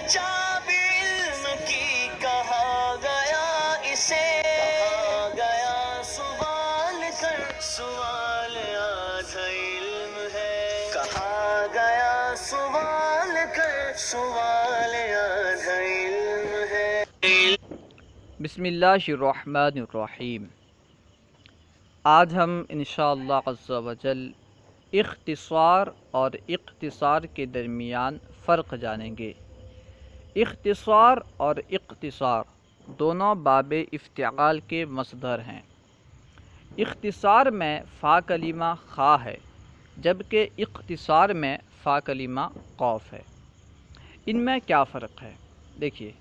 चाबी इल्म की कहा गया इसे, कहा गया सवाल कर, सवाल आधा इल्म है, कहा गया सवाल कर, सवाल आधा इल्म है। बिस्मिल्लाहिर्रहमानिर्रहीम। आज हम इंशाअल्लाह अज़्ज़ा वजल इख्तिसार और इख्तिसार के दरमियान फ़र्क जानेंगे। इख्तिसार और इख्तिसार दोनों बाब इफ्तिआल के मसदर हैं। इख्तिसार में फ़ा कलिमा खा है, जबकि इख्तिसार में फ़ा कलिमा क़ौफ़ है। इनमें क्या फ़र्क है? देखिए,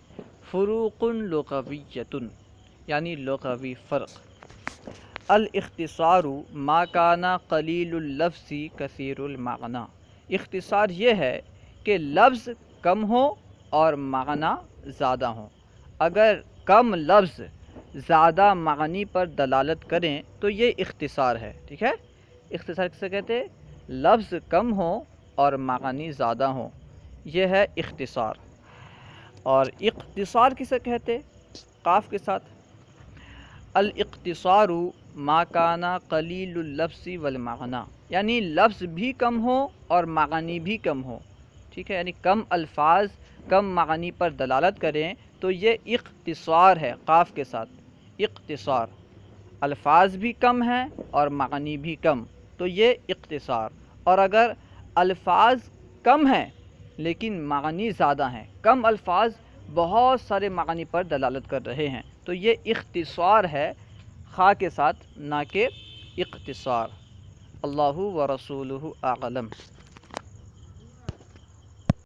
फ़ुरूक़ुन लुग़विय्यतुन यानी लुग़वी फ़र्क। अल इख्तिसारु मा काना क़लीलुल लफ्ज़ि कसीरुल माना। इख्तिसार ये है कि लफ्ज़ कम हो और माना ज़्यादा हो। अगर कम लफ्ज़ ज़्यादा मानी पर दलालत करें तो ये इख्तिसार है। ठीक है, इख्तिसार किसे कहते हैं? लफ्ज़ कम हो और मानी ज़्यादा हो, ये है इख्तिसार। और इख्तिसार किसे कहते? काफ के साथ। अल इख्तिसारु मा काना क़लीलुल लफ्ज़ि वल माना, यानी लफ्ज़ भी कम हो और मानी भी कम हो। ठीक है, यानी कम अल्फाज कम मानी पर दलालत करें तो ये इख्तिसार है। काफ के साथ इख्तिसार, अल्फाज भी कम हैं और मानी भी कम, तो ये इख्तिसार। और अगर अल्फाज कम हैं लेकिन मानी ज़्यादा हैं, कम अल्फाज बहुत सारे मानी पर दलालत कर रहे हैं, तो ये इख्तिसार है खा के साथ, ना कि इख्तिसार। अल्लाहु व रसूलुहु आलम।